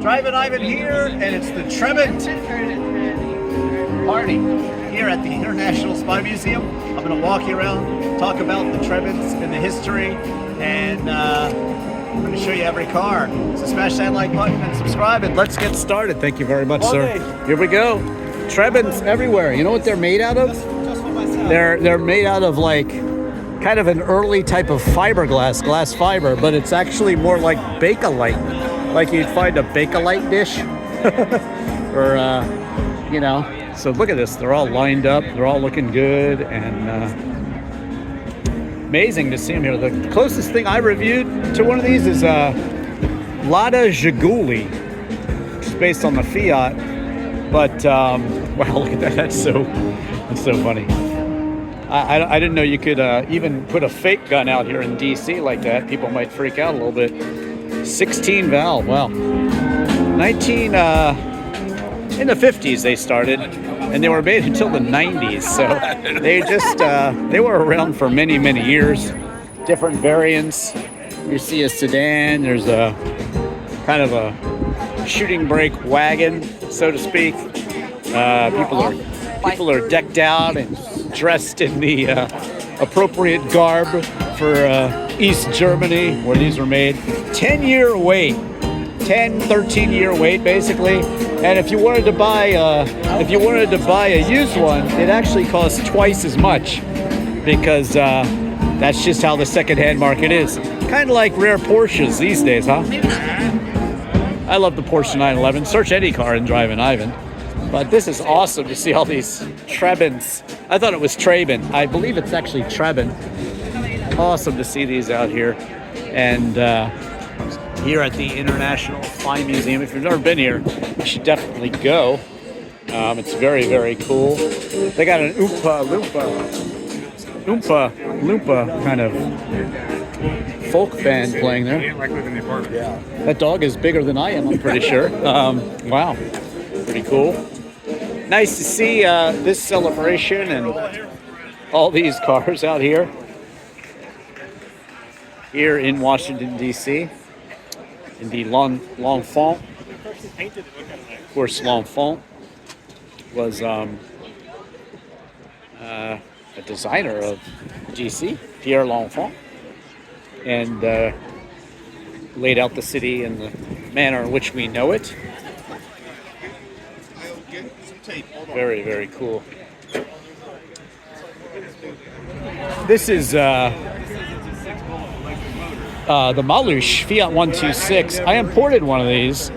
Drivin Ivan here, and it's the Trabant party here at the International Spy Museum. I'm going to walk you around, talk about the Trabants and the history, and I'm going to show you every car. So smash that like button and subscribe, and let's get started. Thank you very much, sir. Here we go. Trabants everywhere. You know what they're made out of? They're made out of like kind of an early type of fiberglass, glass fiber, but it's actually more like Bakelite, like you'd find a Bakelite dish, or you know. So look at this; they're all lined up, they're all looking good, and amazing to see them here. The closest thing I reviewed to one of these is Lada Zhiguli, which is based on the Fiat. But wow, look at that! That's so funny. I didn't know you could even put a fake gun out here in DC like that. People might freak out a little bit. 16 valve, wow. In the 50s they started, and they were made until the 90s. So they just, they were around for many, many years. Different variants. You see a sedan, there's a kind of a shooting brake wagon, so to speak. People are decked out and dressed in the appropriate garb for East Germany, where these were made. 13-year wait basically. And if you wanted to buy a used one, it actually costs twice as much, because that's just how the secondhand market is. Kind of like rare Porsches these days, huh? I love the Porsche 911. Search any car in Drivin Ivan. But this is awesome to see all these Trabants. I thought it was Trabant. I believe it's actually Trabant. Awesome to see these out here. And here at the International Spy Museum, if you've never been here, you should definitely go. It's very, very cool. They got an Oompa Loompa kind of folk band playing there. Yeah. That dog is bigger than I am, I'm pretty sure. Wow, pretty cool. Nice to see this celebration and all these cars out here in Washington, D.C. in the L'Enfant. Of course, L'Enfant was a designer of D.C., Pierre L'Enfant, and laid out the city in the manner in which we know it. Very, very cool. This is the Malush Fiat 126. I imported one of these.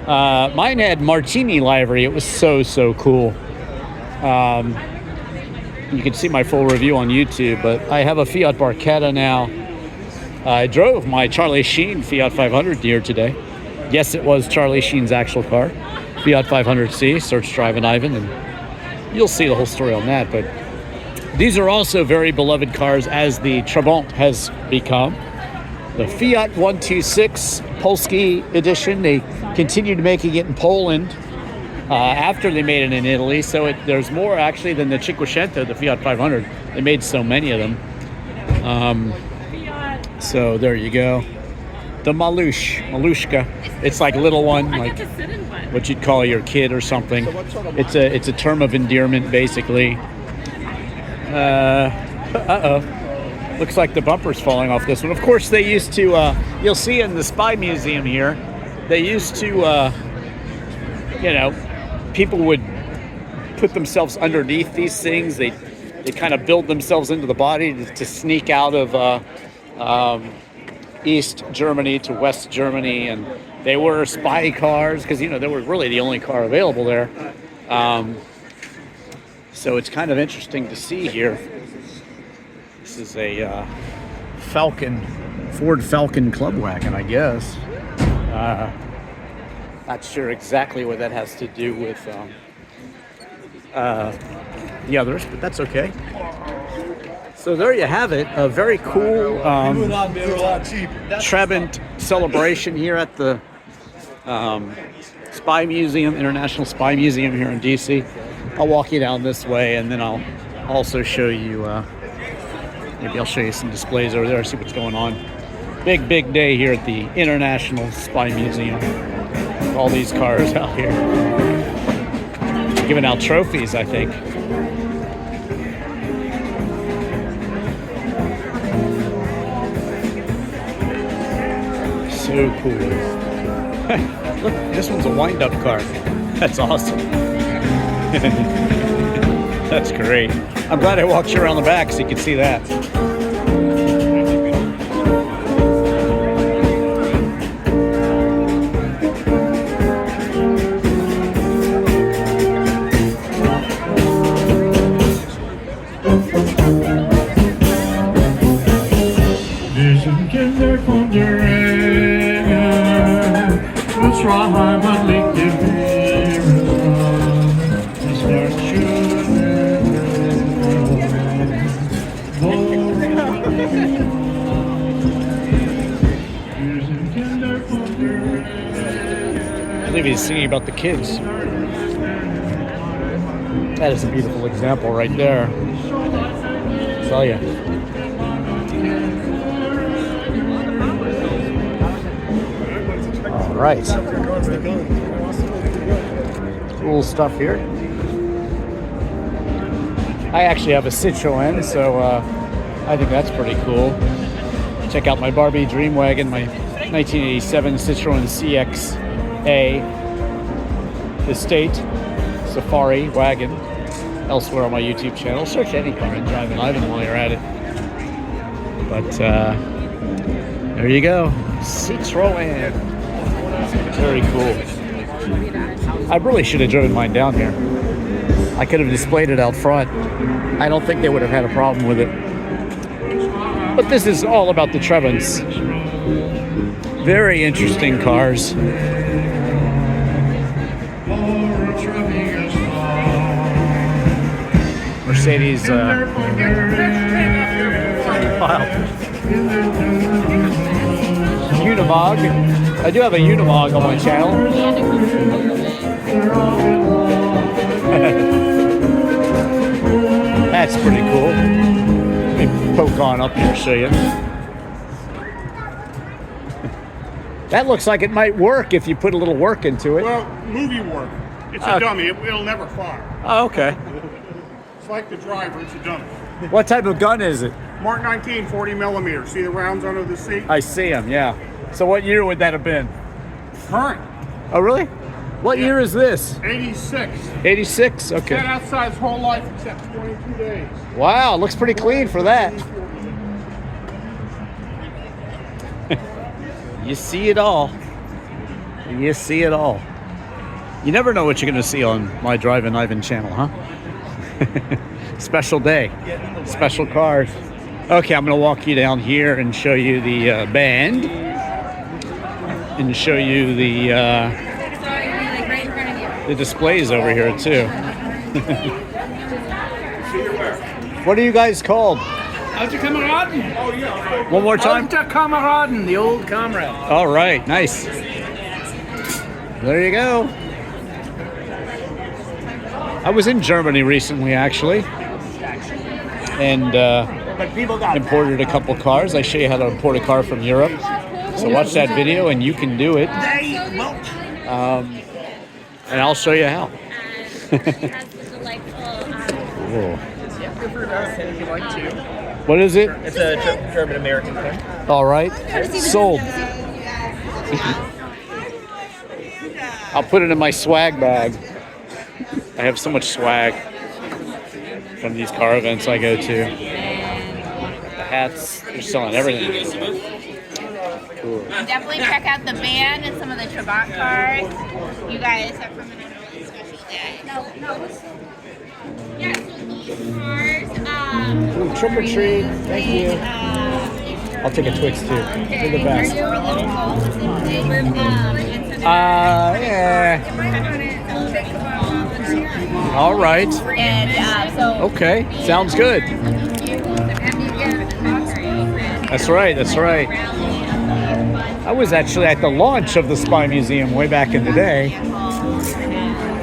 Mine had Martini livery. It was so cool. You can see my full review on YouTube, but I have a Fiat Barchetta now. I drove my Charlie Sheen Fiat 500 here today. Yes, it was Charlie Sheen's actual car. Fiat 500C, search Drivin Ivan, and you'll see the whole story on that. But these are also very beloved cars, as the Trabant has become. The Fiat 126 Polski edition, they continued making it in Poland after they made it in Italy. So there's more actually than the Cinquecento, the Fiat 500. They made so many of them. So there you go. The Malushka. It's like little one, like what you'd call your kid or something. It's a term of endearment, basically. Looks like the bumper's falling off this one. Of course, they used to. You'll see in the Spy Museum here. They used to, people would put themselves underneath these things. They kind of build themselves into the body to sneak out of East Germany to West Germany, and they were spy cars because they were really the only car available there. So it's kind of interesting to see here. This is a Ford Falcon Club Wagon, I guess. Not sure exactly what that has to do with the others, but that's okay. So there you have it, a very cool Trabant celebration here at the Spy Museum, International Spy Museum here in DC. I'll walk you down this way, and then I'll also show you, maybe I'll show you some displays over there, see what's going on. Big day here at the International Spy Museum. all these cars out here. Giving out trophies, I think. So cool. Look, this one's a wind-up car. That's awesome. That's great. I'm glad I walked you around the back so you could see that. I believe he's singing about the kids. That is a beautiful example right there. I'll tell you. All right. Cool stuff here. I actually have a Citroen, so I think that's pretty cool. Check out my Barbie Dream Wagon, my 1987 Citroen CX-A Estate Safari Wagon. Elsewhere on my YouTube channel. Search any car in Drivin Ivan while you're at it. But there you go. Citroen. Very cool. I really should have driven mine down here. I could have displayed it out front. I don't think they would have had a problem with it. But this is all about the Trabants. Very interesting cars. Mercedes Unimog. I do have a Unimog on my channel. That's pretty cool. Let me poke on up here, show you. That looks like it might work if you put a little work into it. Well, movie work. It's a dummy. It'll never fire. Oh, okay. It's like the driver. It's a dummy. What type of gun is it? Mark 19, 40 millimeters. See the rounds under the seat? I see them, yeah. So what year would that have been? Current. Oh, really? What year is this? 86. 86? Okay. Been outside his whole life except 22 days. Wow, looks pretty clean for that. You see it all. You see it all. You never know what you're going to see on my Drivin Ivan channel, huh? Special day. Special cars. Okay, I'm going to walk you down here and show you the band. And show you the displays over here, too. What are you guys called? Alte Kameraden. Oh, yeah. One more time? Alte Kameraden, the old comrade. All right, nice. There you go. I was in Germany recently, actually, and imported a couple cars. I show you how to import a car from Europe. So watch that video, and you can do it. And I'll show you how. Cool. If you like to. What is it? It's a German-American thing. All right. Sold. I'll put it in my swag bag. I have so much swag from these car events I go to. The hats, they're selling everything. Cool. Definitely check out the band and some of the Trabant cars. You guys are coming on a really special day. Yeah, so these cars, Ooh, trick or treat. Thank you. I'll take a Twix too. They're the best. Yeah. All right. And Okay, sounds good. That's right, that's right. I was actually at the launch of the Spy Museum way back in the day.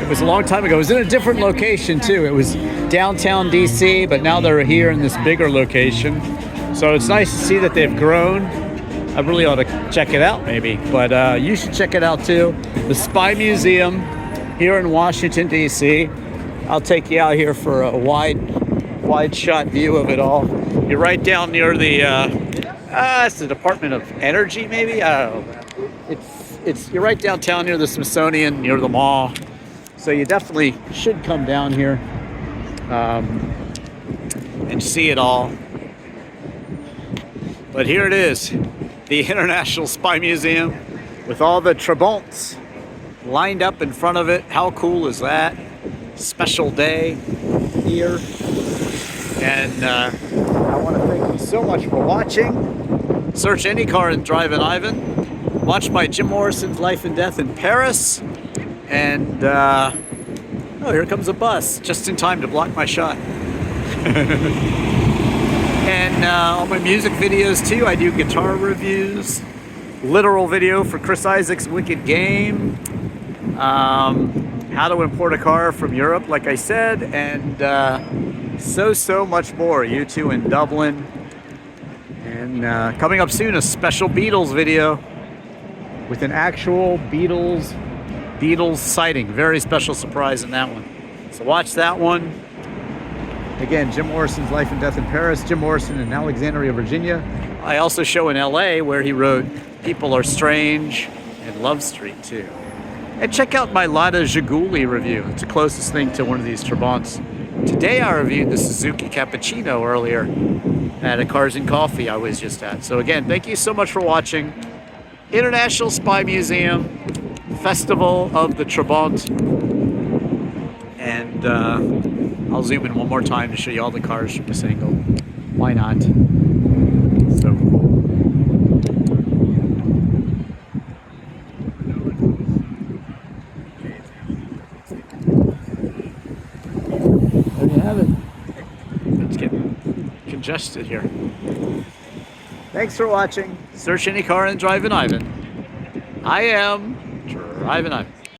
It was a long time ago. It was in a different location too. It was downtown DC, but now they're here in this bigger location. So it's nice to see that they've grown I really ought to check it out maybe, but you should check it out too. The Spy Museum here in Washington, D.C. I'll take you out here for a wide shot view of it all. You're right down near the, it's the Department of Energy maybe? I don't know. You're right downtown near the Smithsonian, near the mall. So you definitely should come down here and see it all. But here it is, the International Spy Museum with all the Trabants lined up in front of it. How cool is that? Special day here. And I want to thank you so much for watching. Search any car in Drivin Ivan. Watch my Jim Morrison's Life and Death in Paris. And, oh, here comes a bus. Just in time to block my shot. And all my music videos too. I do guitar reviews. Literal video for Chris Isaac's Wicked Game. How to import a car from Europe, like I said. And so much more. U2 in Dublin. And coming up soon, a special Beatles video with an actual Beatles sighting. Very special surprise in that one. So watch that one. Again, Jim Morrison's Life and Death in Paris. Jim Morrison in Alexandria, Virginia. I also show in LA where he wrote People Are Strange and Love Street too. And check out my Lada Zhiguli review. It's the closest thing to one of these Trabants. Today I reviewed the Suzuki Cappuccino earlier at a Cars and Coffee I was just at. So again, thank you so much for watching. International Spy Museum, Festival of the Trabant, and I'll zoom in one more time to show you all the cars from this angle. Why not? So cool. There you have it. It's getting congested here. Thanks for watching. Search any car and Drivin Ivan. I am Drivin Ivan.